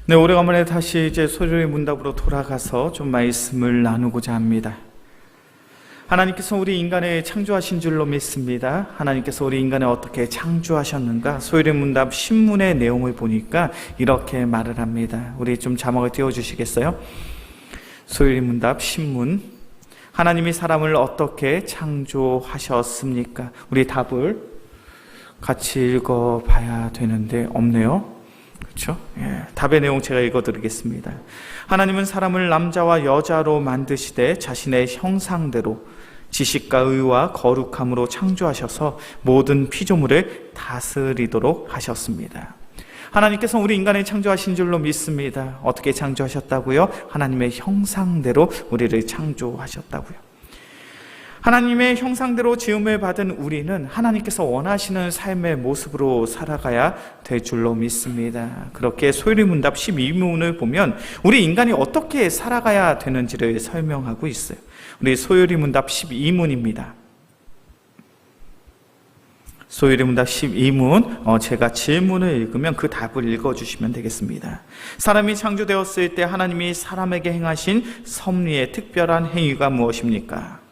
네, 오래간만에 다시 이제 소리의 문답으로 돌아가서 좀 말씀을 나누고자 합니다. 하나님께서 우리 인간을 창조하신 줄로 믿습니다. 하나님께서 우리 인간을 어떻게 창조하셨는가? 소리의 문답 신문의 내용을 보니까 이렇게 말을 합니다. 우리 좀 자막을 띄워주시겠어요? 소리의 문답 신문. 하나님이 사람을 어떻게 창조하셨습니까? 우리 답을 같이 읽어봐야 되는데 없네요. 그렇죠? 답의 내용 제가 읽어드리겠습니다. 하나님은 사람을 남자와 여자로 만드시되 자신의 형상대로 지식과 의와 거룩함으로 창조하셔서 모든 피조물을 다스리도록 하셨습니다. 하나님께서 우리 인간을 창조하신 줄로 믿습니다. 어떻게 창조하셨다고요? 하나님의 형상대로 우리를 창조하셨다고요. 하나님의 형상대로 지음을 받은 우리는 하나님께서 원하시는 삶의 모습으로 살아가야 될 줄로 믿습니다. 그렇게 소리문답 12문을 보면 우리 인간이 어떻게 살아가야 되는지를 설명하고 있어요. 우리 소리문답 12문입니다. 소리문답 12문, 제가 질문을 읽으면 그 답을 읽어주시면 되겠습니다. 사람이 창조되었을 때 하나님이 사람에게 행하신 섭리의 특별한 행위가 무엇입니까?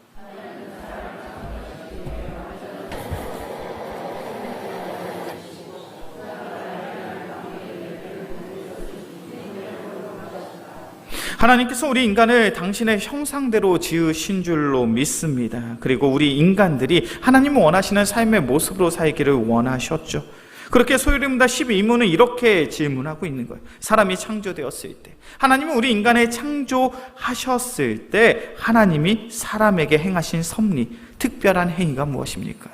하나님께서 우리 인간을 당신의 형상대로 지으신 줄로 믿습니다. 그리고 우리 인간들이 하나님 원하시는 삶의 모습으로 살기를 원하셨죠. 그렇게 소리문답 12문은 이렇게 질문하고 있는 거예요. 사람이 창조되었을 때, 하나님은 우리 인간을 창조하셨을 때 하나님이 사람에게 행하신 섭리, 특별한 행위가 무엇입니까?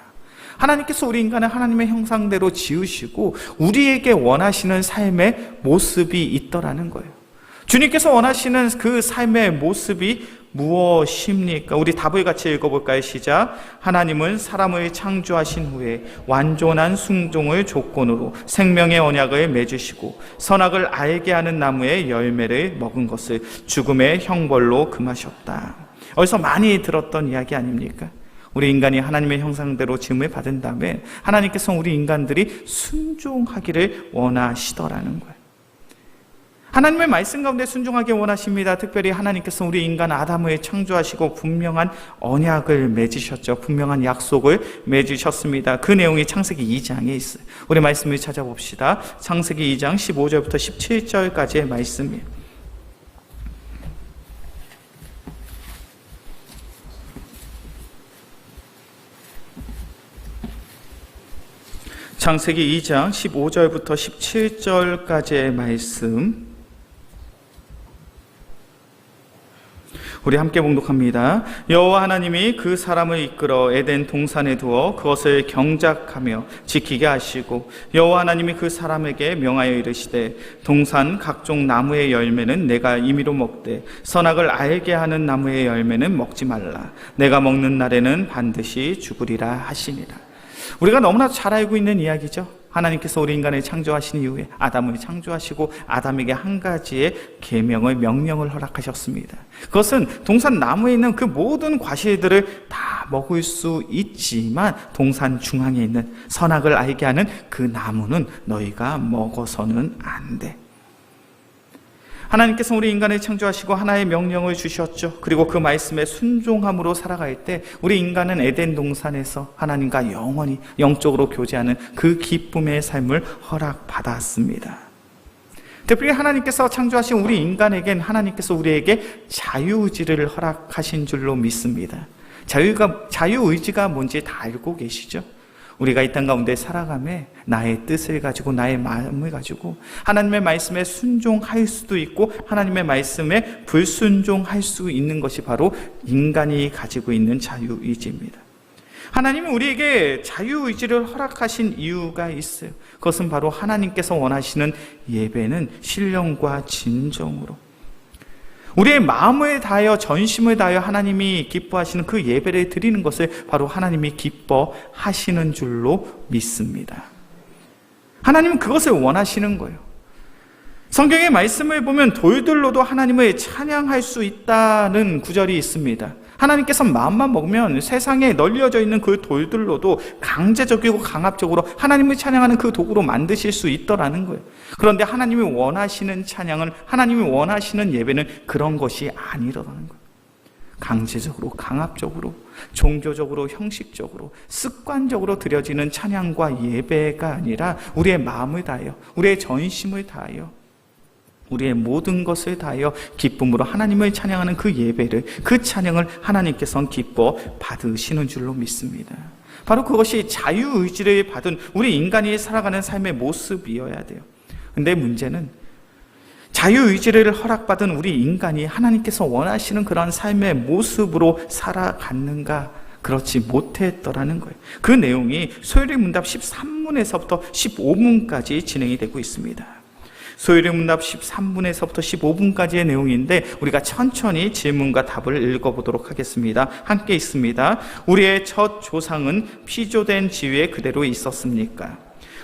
하나님께서 우리 인간을 하나님의 형상대로 지으시고 우리에게 원하시는 삶의 모습이 있더라는 거예요. 주님께서 원하시는 그 삶의 모습이 무엇입니까? 우리 답을 같이 읽어볼까요? 시작. 하나님은 사람을 창조하신 후에 완전한 순종을 조건으로 생명의 언약을 맺으시고 선악을 알게 하는 나무의 열매를 먹은 것을 죽음의 형벌로 금하셨다. 어디서 많이 들었던 이야기 아닙니까? 우리 인간이 하나님의 형상대로 지음을 받은 다음에 하나님께서 우리 인간들이 순종하기를 원하시더라는 거예요. 하나님의 말씀 가운데 순종하기 원하십니다. 특별히 하나님께서 우리 인간 아담을 창조하시고 분명한 언약을 맺으셨죠. 분명한 약속을 맺으셨습니다. 그 내용이 창세기 2장에 있어요. 우리 말씀을 찾아봅시다. 창세기 2장 15절부터 17절까지의 말씀이에요. 창세기 2장 15절부터 17절까지의 말씀 우리 함께 봉독합니다. 여호와 하나님이 그 사람을 이끌어 에덴 동산에 두어 그것을 경작하며 지키게 하시고 여호와 하나님이 그 사람에게 명하여 이르시되 동산 각종 나무의 열매는 내가 임의로 먹되 선악을 알게 하는 나무의 열매는 먹지 말라. 내가 먹는 날에는 반드시 죽으리라 하시니라. 우리가 너무나 잘 알고 있는 이야기죠. 하나님께서 우리 인간을 창조하신 이후에 아담을 창조하시고 아담에게 한 가지의 계명을 명령을 허락하셨습니다. 그것은 동산 나무에 있는 그 모든 과실들을 다 먹을 수 있지만 동산 중앙에 있는 선악을 알게 하는 그 나무는 너희가 먹어서는 안 돼. 하나님께서 우리 인간을 창조하시고 하나의 명령을 주셨죠. 그리고 그 말씀에 순종함으로 살아갈 때 우리 인간은 에덴 동산에서 하나님과 영원히 영적으로 교제하는 그 기쁨의 삶을 허락받았습니다. 특별히 하나님께서 창조하신 우리 인간에겐 하나님께서 우리에게 자유의지를 허락하신 줄로 믿습니다. 자유의지가 뭔지 다 알고 계시죠? 우리가 이 땅 가운데 살아가며 나의 뜻을 가지고 나의 마음을 가지고 하나님의 말씀에 순종할 수도 있고 하나님의 말씀에 불순종할 수 있는 것이 바로 인간이 가지고 있는 자유의지입니다. 하나님은 우리에게 자유의지를 허락하신 이유가 있어요. 그것은 바로 하나님께서 원하시는 예배는 신령과 진정으로 우리의 마음을 다하여 전심을 다하여 하나님이 기뻐하시는 그 예배를 드리는 것을 바로 하나님이 기뻐하시는 줄로 믿습니다. 하나님은 그것을 원하시는 거예요. 성경의 말씀을 보면 돌들로도 하나님을 찬양할 수 있다는 구절이 있습니다. 하나님께서 마음만 먹으면 세상에 널려져 있는 그 돌들로도 강제적이고 강압적으로 하나님을 찬양하는 그 도구로 만드실 수 있더라는 거예요. 그런데 하나님이 원하시는 찬양은, 하나님이 원하시는 예배는 그런 것이 아니라는 거예요. 강제적으로, 강압적으로, 종교적으로, 형식적으로, 습관적으로 드려지는 찬양과 예배가 아니라 우리의 마음을 다하여, 우리의 전심을 다하여, 우리의 모든 것을 다하여 기쁨으로 하나님을 찬양하는 그 예배를, 그 찬양을 하나님께서는 기뻐 받으시는 줄로 믿습니다. 바로 그것이 자유의지를 받은 우리 인간이 살아가는 삶의 모습이어야 돼요. 근데 문제는 자유의지를 허락받은 우리 인간이 하나님께서 원하시는 그런 삶의 모습으로 살아갔는가? 그렇지 못했더라는 거예요. 그 내용이 소요리 문답 13문에서부터 15문까지 진행이 되고 있습니다. 소요리 문답 13문에서부터 15문까지의 내용인데 우리가 천천히 질문과 답을 읽어보도록 하겠습니다. 함께 있습니다. 우리의 첫 조상은 피조된 지위에 그대로 있었습니까?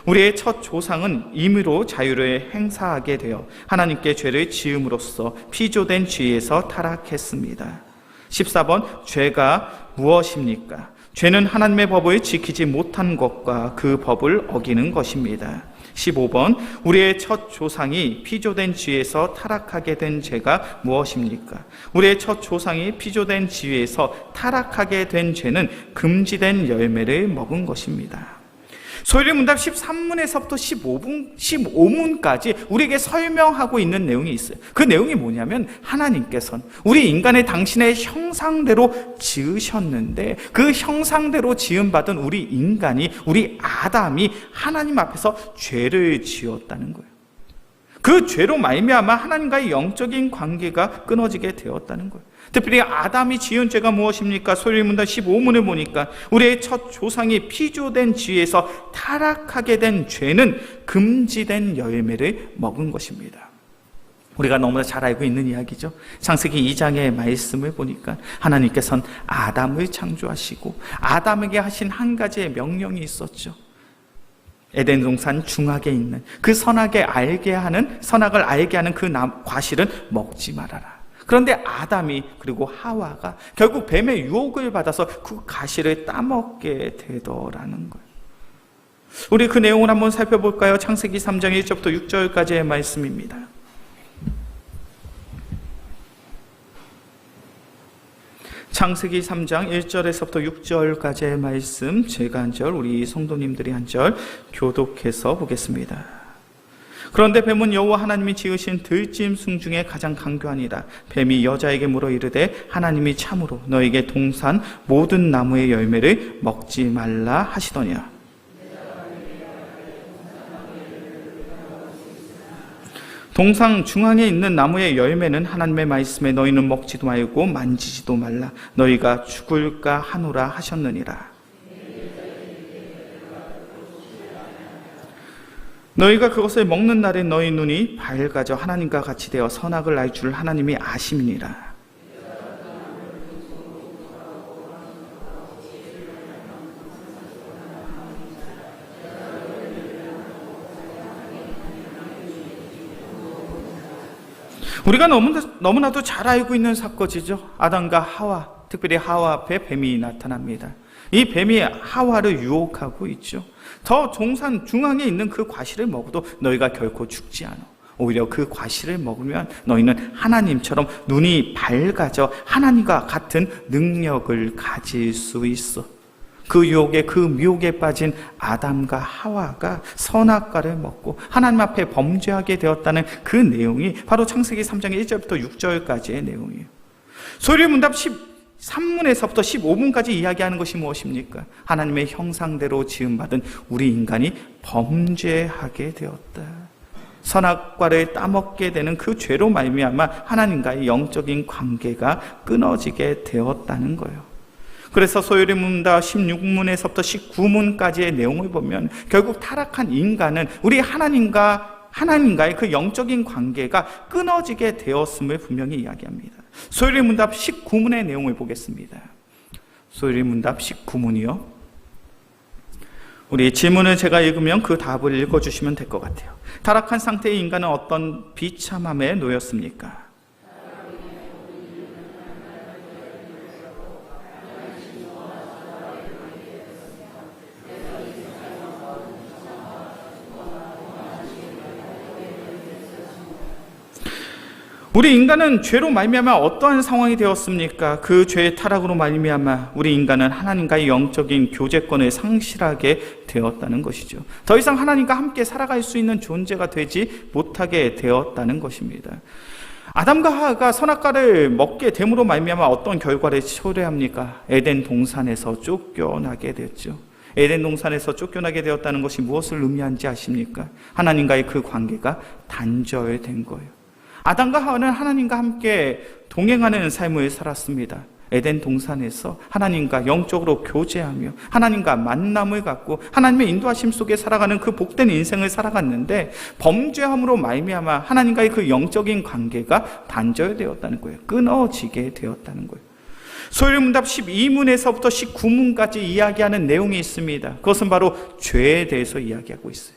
우리의 첫 조상은 임의로 자유를 행사하게 되어 하나님께 죄를 지음으로써 피조된 지위에서 타락했습니다. 14번, 죄가 무엇입니까? 죄는 하나님의 법을 지키지 못한 것과 그 법을 어기는 것입니다. 15번, 우리의 첫 조상이 피조된 지위에서 타락하게 된 죄가 무엇입니까? 우리의 첫 조상이 피조된 지위에서 타락하게 된 죄는 금지된 열매를 먹은 것입니다. 소요리 문답 13문에서부터 15문까지 우리에게 설명하고 있는 내용이 있어요. 그 내용이 뭐냐면 하나님께서는 우리 인간을 당신의 형상대로 지으셨는데 그 형상대로 지음받은 우리 인간이, 우리 아담이 하나님 앞에서 죄를 지었다는 거예요. 그 죄로 말미암아 하나님과의 영적인 관계가 끊어지게 되었다는 거예요. 특별히 아담이 지은 죄가 무엇입니까? 소요리 문답 15문을 보니까 우리의 첫 조상이 피조된 지위에서 타락하게 된 죄는 금지된 열매를 먹은 것입니다. 우리가 너무나 잘 알고 있는 이야기죠. 창세기 2장의 말씀을 보니까 하나님께서는 아담을 창조하시고 아담에게 하신 한 가지의 명령이 있었죠. 에덴 동산 중앙에 있는 그 선악을 알게 하는 그 과실은 먹지 말아라. 그런데 아담이 그리고 하와가 결국 뱀의 유혹을 받아서 그 과실을 따먹게 되더라는 거예요. 우리 그 내용을 한번 살펴볼까요? 창세기 3장 1절부터 6절까지의 말씀입니다. 창세기 3장 1절에서부터 6절까지의 말씀, 제가 한 절, 우리 성도님들이 한 절 교독해서 보겠습니다. 그런데 뱀은 여호와 하나님이 지으신 들짐승 중에 가장 강교하니라. 뱀이 여자에게 물어 이르되 하나님이 참으로 너에게 동산 모든 나무의 열매를 먹지 말라 하시더냐. 동상 중앙에 있는 나무의 열매는 하나님의 말씀에 너희는 먹지도 말고 만지지도 말라. 너희가 죽을까 하노라 하셨느니라. 너희가 그것을 먹는 날에 너희 눈이 밝아져 하나님과 같이 되어 선악을 알 줄 하나님이 아심이니라. 우리가 너무나도 잘 알고 있는 사건이죠. 아담과 하와, 특별히 하와 앞에 뱀이 나타납니다. 이 뱀이 하와를 유혹하고 있죠. 저 동산 중앙에 있는 그 과실을 먹어도 너희가 결코 죽지 않아. 오히려 그 과실을 먹으면 너희는 하나님처럼 눈이 밝아져 하나님과 같은 능력을 가질 수 있어. 그 유혹에, 그 미혹에 빠진 아담과 하와가 선악과를 먹고 하나님 앞에 범죄하게 되었다는 그 내용이 바로 창세기 3장 1절부터 6절까지의 내용이에요. 소요리 문답 13문에서부터 15문까지 이야기하는 것이 무엇입니까? 하나님의 형상대로 지음받은 우리 인간이 범죄하게 되었다. 선악과를 따먹게 되는 그 죄로 말미암아 하나님과의 영적인 관계가 끊어지게 되었다는 거예요. 그래서 소요리 문답 16문에서부터 19문까지의 내용을 보면 결국 타락한 인간은 우리 하나님과의 그 영적인 관계가 끊어지게 되었음을 분명히 이야기합니다. 소요리 문답 19문의 내용을 보겠습니다. 소요리 문답 19문이요. 우리 질문을 제가 읽으면 그 답을 읽어주시면 될 것 같아요. 타락한 상태의 인간은 어떤 비참함에 놓였습니까? 우리 인간은 죄로 말미암아 어떠한 상황이 되었습니까? 그 죄의 타락으로 말미암아 우리 인간은 하나님과의 영적인 교제권을 상실하게 되었다는 것이죠. 더 이상 하나님과 함께 살아갈 수 있는 존재가 되지 못하게 되었다는 것입니다. 아담과 하와가 선악과를 먹게 됨으로 말미암아 어떤 결과를 초래합니까? 에덴 동산에서 쫓겨나게 됐죠. 에덴 동산에서 쫓겨나게 되었다는 것이 무엇을 의미하는지 아십니까? 하나님과의 그 관계가 단절된 거예요. 아담과 하와는 하나님과 함께 동행하는 삶을 살았습니다. 에덴 동산에서 하나님과 영적으로 교제하며 하나님과 만남을 갖고 하나님의 인도하심 속에 살아가는 그 복된 인생을 살아갔는데, 범죄함으로 말미암아 하나님과의 그 영적인 관계가 단절되었다는 거예요. 끊어지게 되었다는 거예요. 소요문답 12문에서부터 19문까지 이야기하는 내용이 있습니다. 그것은 바로 죄에 대해서 이야기하고 있어요.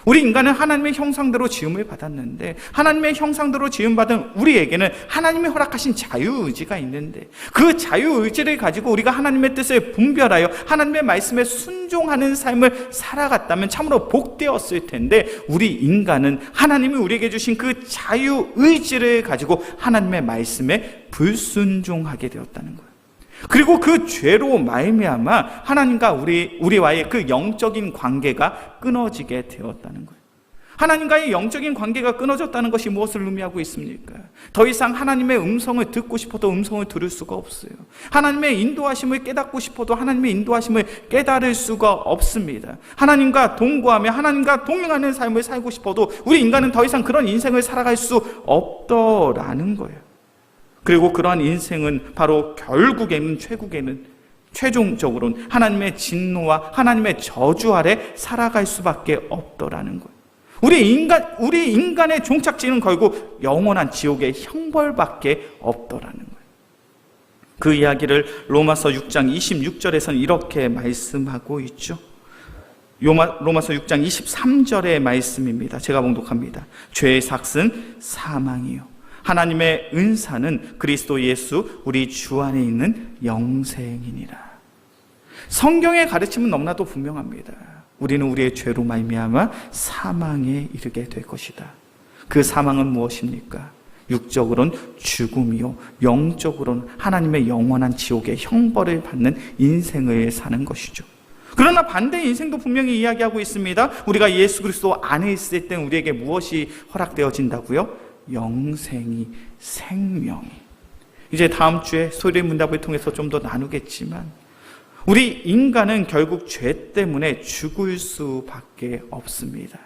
우리 인간은 하나님의 형상대로 지음을 받았는데, 하나님의 형상대로 지음받은 우리에게는 하나님이 허락하신 자유의지가 있는데, 그 자유의지를 가지고 우리가 하나님의 뜻을 분별하여 하나님의 말씀에 순종하는 삶을 살아갔다면 참으로 복되었을 텐데, 우리 인간은 하나님이 우리에게 주신 그 자유의지를 가지고 하나님의 말씀에 불순종하게 되었다는 거예요. 그리고 그 죄로 말미암아 하나님과 우리와의 그 영적인 관계가 끊어지게 되었다는 거예요. 하나님과의 영적인 관계가 끊어졌다는 것이 무엇을 의미하고 있습니까? 더 이상 하나님의 음성을 듣고 싶어도 음성을 들을 수가 없어요. 하나님의 인도하심을 깨닫고 싶어도 하나님의 인도하심을 깨달을 수가 없습니다. 하나님과 동거하며 하나님과 동행하는 삶을 살고 싶어도 우리 인간은 더 이상 그런 인생을 살아갈 수 없더라는 거예요. 그리고 그러한 인생은 바로 결국에는 최종적으로는 하나님의 진노와 하나님의 저주 아래 살아갈 수밖에 없더라는 거예요. 우리 인간의 종착지는 결국 영원한 지옥의 형벌밖에 없더라는 거예요. 그 이야기를 로마서 6장 26절에서는 이렇게 말씀하고 있죠. 로마서 6장 23절의 말씀입니다. 제가 봉독합니다. 죄의 삭은 사망이요, 하나님의 은사는 그리스도 예수 우리 주 안에 있는 영생이니라. 성경의 가르침은 너무나도 분명합니다. 우리는 우리의 죄로 말미암아 사망에 이르게 될 것이다. 그 사망은 무엇입니까? 육적으로는 죽음이요, 영적으로는 하나님의 영원한 지옥의 형벌을 받는 인생을 사는 것이죠. 그러나 반대의 인생도 분명히 이야기하고 있습니다. 우리가 예수 그리스도 안에 있을 때 우리에게 무엇이 허락되어진다고요? 영생이, 생명이. 이제 다음 주에 소리의 문답을 통해서 좀 더 나누겠지만, 우리 인간은 결국 죄 때문에 죽을 수밖에 없습니다.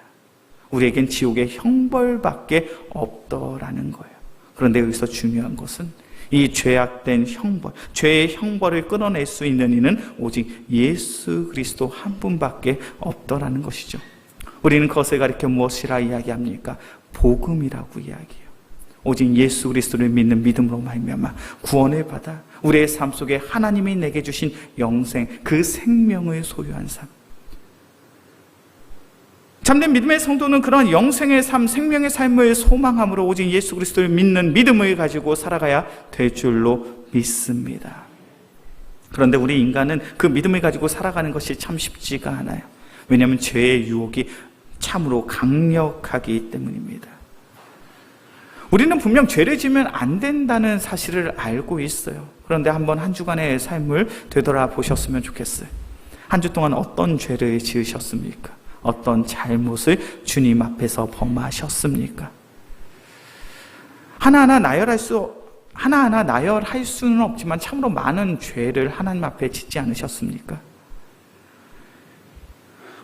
우리에겐 지옥의 형벌밖에 없더라는 거예요. 그런데 여기서 중요한 것은 이 죄악된 형벌, 죄의 형벌을 끊어낼 수 있는 이는 오직 예수 그리스도 한 분밖에 없더라는 것이죠. 우리는 그것을 가리켜 무엇이라 이야기합니까? 복음이라고 이야기해요. 오직 예수 그리스도를 믿는 믿음으로 말미암아 구원을 받아 우리의 삶 속에 하나님이 내게 주신 영생, 그 생명을 소유한 삶. 참된 믿음의 성도는 그런 영생의 삶, 생명의 삶을 소망함으로 오직 예수 그리스도를 믿는 믿음을 가지고 살아가야 될 줄로 믿습니다. 그런데 우리 인간은 그 믿음을 가지고 살아가는 것이 참 쉽지가 않아요. 왜냐하면 죄의 유혹이 참으로 강력하기 때문입니다. 우리는 분명 죄를 지으면 안 된다는 사실을 알고 있어요. 그런데 한번 한 주간의 삶을 되돌아보셨으면 좋겠어요. 한 주 동안 어떤 죄를 지으셨습니까? 어떤 잘못을 주님 앞에서 범하셨습니까? 하나하나 나열할 수는 없지만 참으로 많은 죄를 하나님 앞에 짓지 않으셨습니까?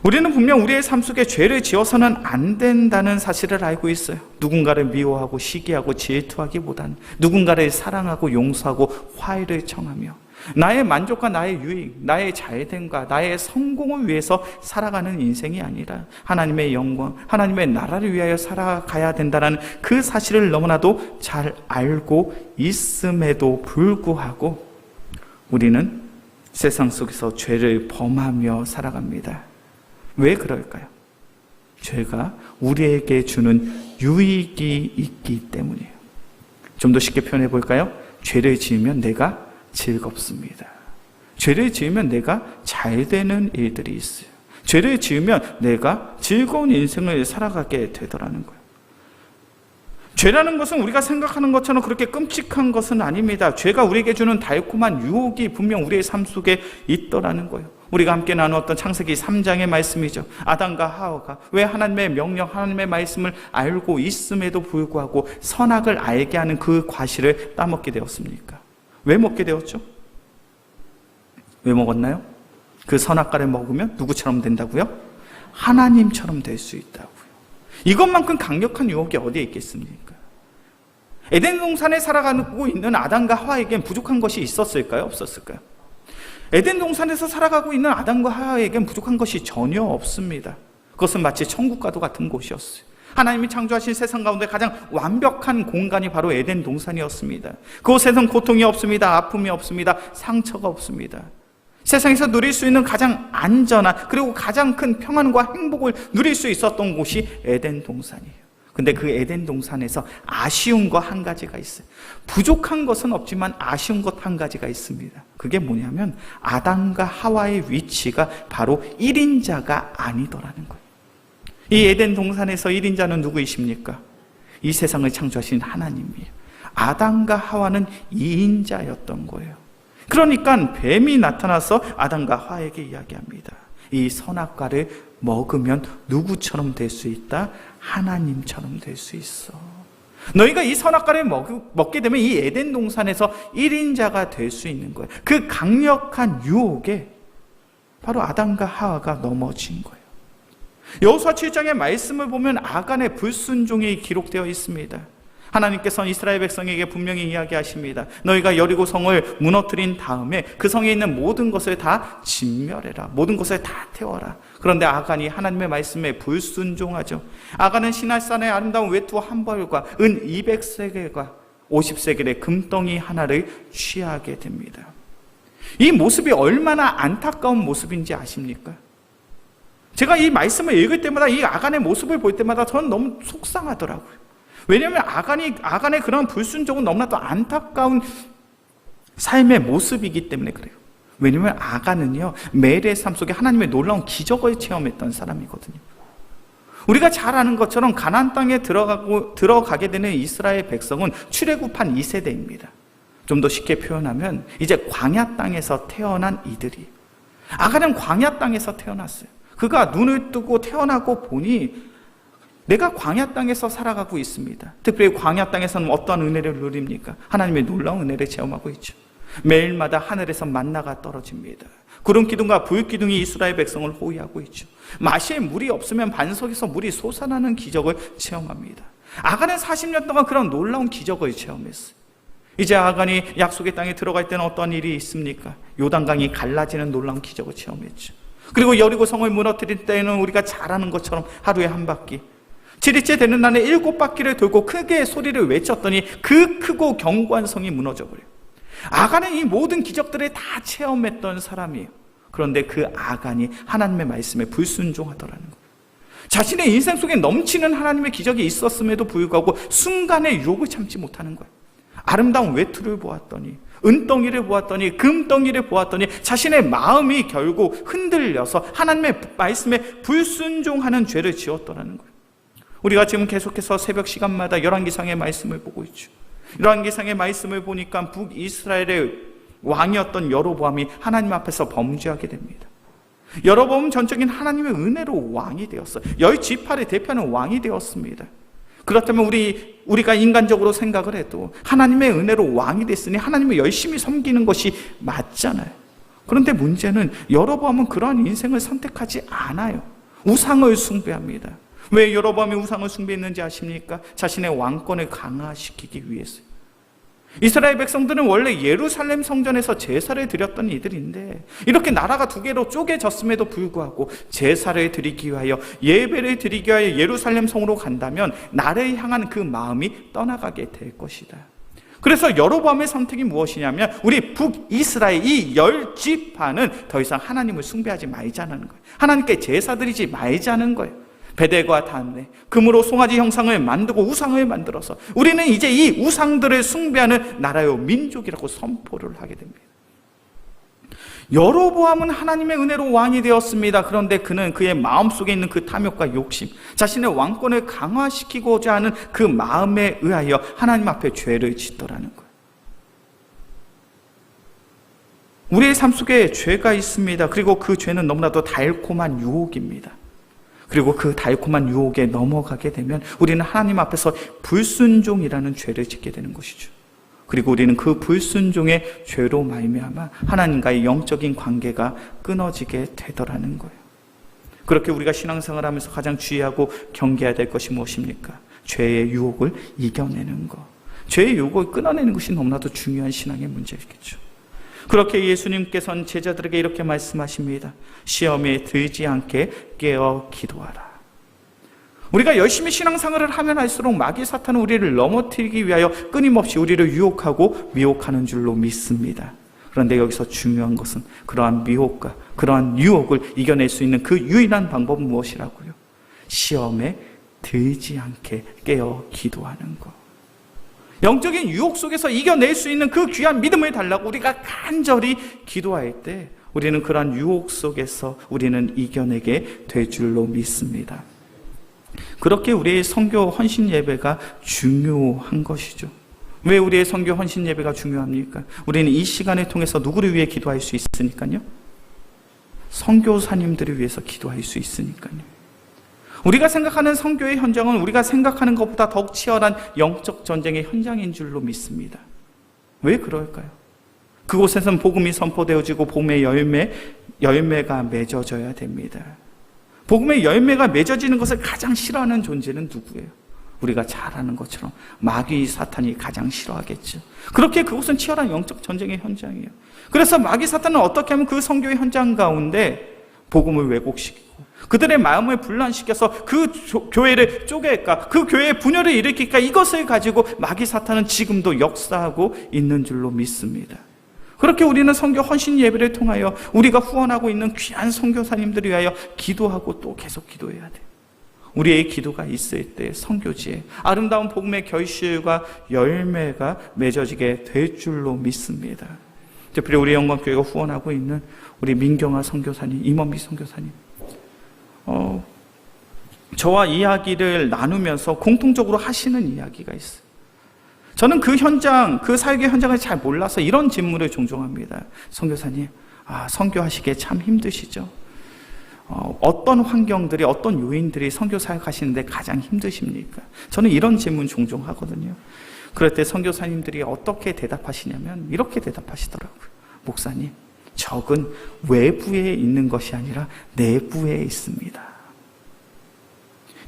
우리는 분명 우리의 삶 속에 죄를 지어서는 안 된다는 사실을 알고 있어요. 누군가를 미워하고 시기하고 질투하기보다는 누군가를 사랑하고 용서하고 화해를 청하며 나의 만족과 나의 유익, 나의 잘됨과 나의 성공을 위해서 살아가는 인생이 아니라 하나님의 영광, 하나님의 나라를 위하여 살아가야 된다는 그 사실을 너무나도 잘 알고 있음에도 불구하고 우리는 세상 속에서 죄를 범하며 살아갑니다. 왜 그럴까요? 죄가 우리에게 주는 유익이 있기 때문이에요. 좀 더 쉽게 표현해 볼까요? 죄를 지으면 내가 즐겁습니다. 죄를 지으면 내가 잘 되는 일들이 있어요. 죄를 지으면 내가 즐거운 인생을 살아가게 되더라는 거예요. 죄라는 것은 우리가 생각하는 것처럼 그렇게 끔찍한 것은 아닙니다. 죄가 우리에게 주는 달콤한 유혹이 분명 우리의 삶 속에 있더라는 거예요. 우리가 함께 나누었던 창세기 3장의 말씀이죠. 아담과 하와가 왜 하나님의 명령, 하나님의 말씀을 알고 있음에도 불구하고 선악을 알게 하는 그 과실을 따먹게 되었습니까? 왜 먹게 되었죠? 왜 먹었나요? 그 선악과를 먹으면 누구처럼 된다고요? 하나님처럼 될 수 있다고요. 이것만큼 강력한 유혹이 어디에 있겠습니까? 에덴 동산에 살아가고 있는 아담과 하와에겐 부족한 것이 있었을까요? 없었을까요? 에덴 동산에서 살아가고 있는 아담과 하와에겐 부족한 것이 전혀 없습니다. 그것은 마치 천국과도 같은 곳이었어요. 하나님이 창조하신 세상 가운데 가장 완벽한 공간이 바로 에덴 동산이었습니다. 그곳에선 고통이 없습니다. 아픔이 없습니다. 상처가 없습니다. 세상에서 누릴 수 있는 가장 안전한 그리고 가장 큰 평안과 행복을 누릴 수 있었던 곳이 에덴 동산이에요. 근데 그 에덴 동산에서 아쉬운 거 한 가지가 있어요. 부족한 것은 없지만 아쉬운 것 한 가지가 있습니다. 그게 뭐냐면 아담과 하와의 위치가 바로 1인자가 아니더라는 거예요. 이 에덴 동산에서 1인자는 누구이십니까? 이 세상을 창조하신 하나님이에요. 아담과 하와는 2인자였던 거예요. 그러니까 뱀이 나타나서 아담과 하와에게 이야기합니다. 이 선악과를 먹으면 누구처럼 될 수 있다? 하나님처럼 될 수 있어. 너희가 이 선악과를 먹게 되면 이 에덴 동산에서 1인자가 될 수 있는 거예요. 그 강력한 유혹에 바로 아담과 하와가 넘어진 거예요. 여호수아 7장의 말씀을 보면 아간의 불순종이 기록되어 있습니다. 하나님께서는 이스라엘 백성에게 분명히 이야기하십니다. 너희가 여리고 성을 무너뜨린 다음에 그 성에 있는 모든 것을 다 진멸해라. 모든 것을 다 태워라. 그런데 아간이 하나님의 말씀에 불순종하죠. 아간은 시날산의 아름다운 외투 한 벌과 은 200세겔과 50세겔의 금덩이 하나를 취하게 됩니다. 이 모습이 얼마나 안타까운 모습인지 아십니까? 제가 이 말씀을 읽을 때마다 이 아간의 모습을 볼 때마다 저는 너무 속상하더라고요. 왜냐하면 아간의 그런 불순종은 너무나도 안타까운 삶의 모습이기 때문에 그래요. 왜냐하면 아간은요, 매일의 삶 속에 하나님의 놀라운 기적을 체험했던 사람이거든요. 우리가 잘 아는 것처럼 가나안 땅에 들어가게 되는 이스라엘 백성은 출애굽한 2세대입니다. 좀 더 쉽게 표현하면 이제 광야 땅에서 태어난 이들이에요. 아간은 광야 땅에서 태어났어요. 그가 눈을 뜨고 태어나고 보니 내가 광야 땅에서 살아가고 있습니다. 특별히 광야 땅에서는 어떠한 은혜를 누립니까? 하나님의 놀라운 은혜를 체험하고 있죠. 매일마다 하늘에서 만나가 떨어집니다. 구름 기둥과 불 기둥이 이스라엘 백성을 호위하고 있죠. 마실 물이 없으면 반석에서 물이 솟아나는 기적을 체험합니다. 아간은 40년 동안 그런 놀라운 기적을 체험했어요. 이제 아간이 약속의 땅에 들어갈 때는 어떤 일이 있습니까? 요단강이 갈라지는 놀라운 기적을 체험했죠. 그리고 여리고 성을 무너뜨릴 때에는 우리가 잘 아는 것처럼 하루에 한 바퀴, 7일째 되는 날에 7바퀴를 돌고 크게 소리를 외쳤더니 그 크고 견고한 성이 무너져버려요. 아간은 이 모든 기적들을 다 체험했던 사람이에요. 그런데 그 아간이 하나님의 말씀에 불순종하더라는 거예요. 자신의 인생 속에 넘치는 하나님의 기적이 있었음에도 불구하고 순간의 유혹을 참지 못하는 거예요. 아름다운 외투를 보았더니, 은덩이를 보았더니, 금덩이를 보았더니 자신의 마음이 결국 흔들려서 하나님의 말씀에 불순종하는 죄를 지었더라는 거예요. 우리가 지금 계속해서 새벽 시간마다 열왕기상의 말씀을 보고 있죠. 열왕기상의 말씀을 보니까 북이스라엘의 왕이었던 여로보암이 하나님 앞에서 범죄하게 됩니다. 여로보암은 전적인 하나님의 은혜로 왕이 되었어요. 10지파를 대표하는 왕이 되었습니다. 그렇다면 우리가 인간적으로 생각을 해도 하나님의 은혜로 왕이 됐으니 하나님을 열심히 섬기는 것이 맞잖아요. 그런데 문제는 여로보암은 그러한 인생을 선택하지 않아요. 우상을 숭배합니다. 왜 여로보암이 우상을 숭배했는지 아십니까? 자신의 왕권을 강화시키기 위해서요. 이스라엘 백성들은 원래 예루살렘 성전에서 제사를 드렸던 이들인데 이렇게 나라가 두 개로 쪼개졌음에도 불구하고 제사를 드리기 위하여 예배를 드리기 위하여 예루살렘 성으로 간다면 나를 향한 그 마음이 떠나가게 될 것이다. 그래서 여로보암의 선택이 무엇이냐면 우리 북이스라엘 이 10지파는 더 이상 하나님을 숭배하지 말자는 거예요. 하나님께 제사 드리지 말자는 거예요. 베델과 단에 금으로 송아지 형상을 만들고 우상을 만들어서 우리는 이제 이 우상들을 숭배하는 나라요 민족이라고 선포를 하게 됩니다. 여로보암은 하나님의 은혜로 왕이 되었습니다. 그런데 그는 그의 마음속에 있는 그 탐욕과 욕심, 자신의 왕권을 강화시키고자 하는 그 마음에 의하여 하나님 앞에 죄를 짓더라는 거예요. 우리의 삶 속에 죄가 있습니다. 그리고 그 죄는 너무나도 달콤한 유혹입니다. 그리고 그 달콤한 유혹에 넘어가게 되면 우리는 하나님 앞에서 불순종이라는 죄를 짓게 되는 것이죠. 그리고 우리는 그 불순종의 죄로 말미암아 하나님과의 영적인 관계가 끊어지게 되더라는 거예요. 그렇게 우리가 신앙생활을 하면서 가장 주의하고 경계해야 될 것이 무엇입니까? 죄의 유혹을 이겨내는 것. 죄의 유혹을 끊어내는 것이 너무나도 중요한 신앙의 문제겠죠. 그렇게 예수님께서는 제자들에게 이렇게 말씀하십니다. 시험에 들지 않게 깨어 기도하라. 우리가 열심히 신앙생활을 하면 할수록 마귀 사탄은 우리를 넘어뜨리기 위하여 끊임없이 우리를 유혹하고 미혹하는 줄로 믿습니다. 그런데 여기서 중요한 것은 그러한 미혹과 그러한 유혹을 이겨낼 수 있는 그 유일한 방법은 무엇이라고요? 시험에 들지 않게 깨어 기도하는 것. 영적인 유혹 속에서 이겨낼 수 있는 그 귀한 믿음을 달라고 우리가 간절히 기도할 때 우리는 그러한 유혹 속에서 우리는 이겨내게 될 줄로 믿습니다. 그렇게 우리의 선교 헌신 예배가 중요한 것이죠. 왜 우리의 선교 헌신 예배가 중요합니까? 우리는 이 시간을 통해서 누구를 위해 기도할 수 있으니까요? 선교사님들을 위해서 기도할 수 있으니까요. 우리가 생각하는 선교의 현장은 우리가 생각하는 것보다 더욱 치열한 영적 전쟁의 현장인 줄로 믿습니다. 왜 그럴까요? 그곳에서는 복음이 선포되어지고 복음의 열매가 맺어져야 됩니다. 복음의 열매가 맺어지는 것을 가장 싫어하는 존재는 누구예요? 우리가 잘 아는 것처럼 마귀 사탄이 가장 싫어하겠죠. 그렇게 그곳은 치열한 영적 전쟁의 현장이에요. 그래서 마귀 사탄은 어떻게 하면 그 선교의 현장 가운데 복음을 왜곡시키고 그들의 마음을 분란시켜서 그 교회를 쪼갤까, 그 교회의 분열을 일으킬까, 이것을 가지고 마귀 사탄은 지금도 역사하고 있는 줄로 믿습니다. 그렇게 우리는 선교 헌신 예배를 통하여 우리가 후원하고 있는 귀한 선교사님들을 위하여 기도하고 또 계속 기도해야 돼요. 우리의 기도가 있을 때 선교지에 아름다운 복음의 결실과 열매가 맺어지게 될 줄로 믿습니다. 특별히 우리 영광교회가 후원하고 있는 우리 민경아 선교사님, 임원미 선교사님, 저와 이야기를 나누면서 공통적으로 하시는 이야기가 있어요. 저는 그 현장, 그 사역의 현장을 잘 몰라서 이런 질문을 종종 합니다. 선교사님, 선교하시기에 참 힘드시죠? 어떤 환경들이, 어떤 요인들이 선교 사역하시는데 가장 힘드십니까? 저는 이런 질문 종종 하거든요. 그럴 때 선교사님들이 어떻게 대답하시냐면 이렇게 대답하시더라고요. 목사님, 적은 외부에 있는 것이 아니라 내부에 있습니다.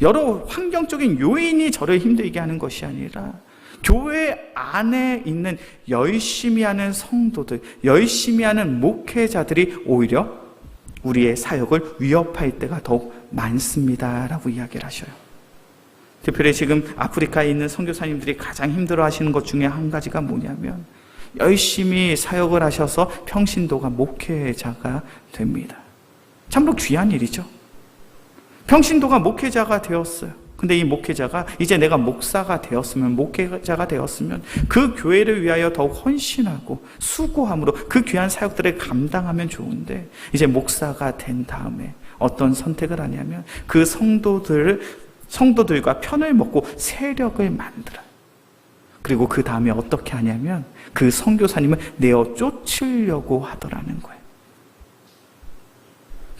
여러 환경적인 요인이 저를 힘들게 하는 것이 아니라 교회 안에 있는 열심히 하는 성도들, 열심히 하는 목회자들이 오히려 우리의 사역을 위협할 때가 더욱 많습니다라고 이야기를 하셔요. 특별히 지금 아프리카에 있는 선교사님들이 가장 힘들어하시는 것 중에 한 가지가 뭐냐면 열심히 사역을 하셔서 평신도가 목회자가 됩니다. 참으로 귀한 일이죠. 평신도가 목회자가 되었어요. 근데 이 목회자가 이제 내가 목사가 되었으면, 목회자가 되었으면 그 교회를 위하여 더욱 헌신하고 수고함으로 그 귀한 사역들을 감당하면 좋은데, 이제 목사가 된 다음에 어떤 선택을 하냐면 그 성도들과 편을 먹고 세력을 만들어요. 그리고 그 다음에 어떻게 하냐면 그 선교사님을 내어 쫓으려고 하더라는 거예요.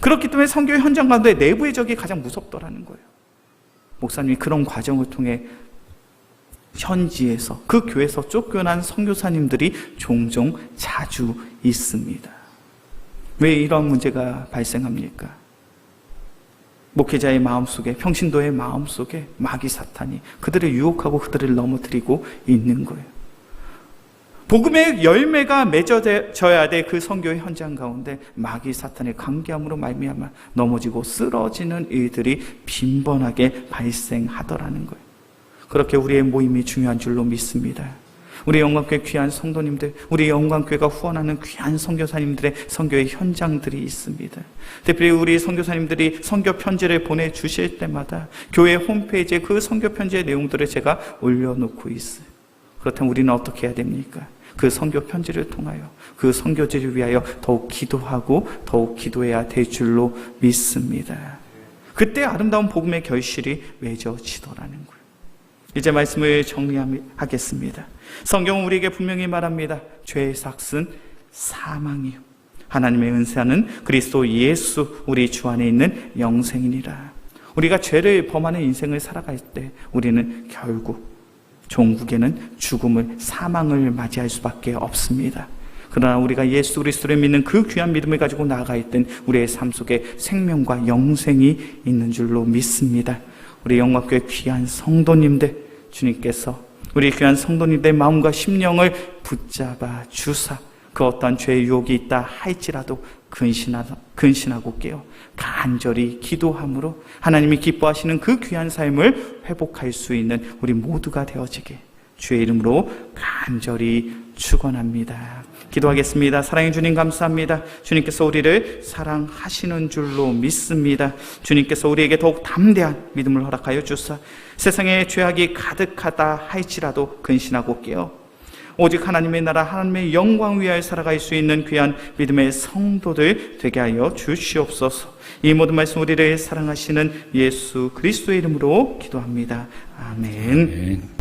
그렇기 때문에 선교의 현장 가운데 내부의 적이 가장 무섭더라는 거예요. 목사님이 그런 과정을 통해 현지에서, 그 교회에서 쫓겨난 선교사님들이 종종 자주 있습니다. 왜 이런 문제가 발생합니까? 목회자의 마음속에, 평신도의 마음속에 마귀 사탄이 그들을 유혹하고 그들을 넘어뜨리고 있는 거예요. 복음의 열매가 맺어져야 될 그 선교의 현장 가운데 마귀 사탄의 관계함으로 말미암아 넘어지고 쓰러지는 일들이 빈번하게 발생하더라는 거예요. 그렇게 우리의 모임이 중요한 줄로 믿습니다. 우리 영광교회 귀한 성도님들, 우리 영광교회가 후원하는 귀한 선교사님들의 선교의 현장들이 있습니다. 특별히 우리 선교사님들이 선교 편지를 보내주실 때마다 교회 홈페이지에 그 선교 편지의 내용들을 제가 올려놓고 있어요. 그렇다면 우리는 어떻게 해야 됩니까? 그 선교 편지를 통하여 그 선교지를 위하여 더욱 기도하고 더욱 기도해야 될 줄로 믿습니다. 그때 아름다운 복음의 결실이 맺어지더라는 거예요. 이제 말씀을 정리하겠습니다. 성경은 우리에게 분명히 말합니다. 죄의 삭은 사망이요, 하나님의 은사는 그리스도 예수 우리 주 안에 있는 영생이니라. 우리가 죄를 범하는 인생을 살아갈 때 우리는 결국 종국에는 죽음을, 사망을 맞이할 수밖에 없습니다. 그러나 우리가 예수 그리스도를 믿는 그 귀한 믿음을 가지고 나아갈 땐 우리의 삶 속에 생명과 영생이 있는 줄로 믿습니다. 우리 영광교회 귀한 성도님들, 주님께서 우리 귀한 성도님들의 마음과 심령을 붙잡아 주사 그 어떠한 죄의 유혹이 있다 할지라도 근신하고 깨어 간절히 기도함으로 하나님이 기뻐하시는 그 귀한 삶을 회복할 수 있는 우리 모두가 되어지게 주의 이름으로 간절히 축원합니다. 기도하겠습니다. 사랑의 주님 감사합니다. 주님께서 우리를 사랑하시는 줄로 믿습니다. 주님께서 우리에게 더욱 담대한 믿음을 허락하여 주사 세상에 죄악이 가득하다 할지라도 근신하고 깨어 오직 하나님의 나라, 하나님의 영광 위하여 살아갈 수 있는 귀한 믿음의 성도들 되게 하여 주시옵소서. 이 모든 말씀 우리를 사랑하시는 예수 그리스도의 이름으로 기도합니다. 아멘.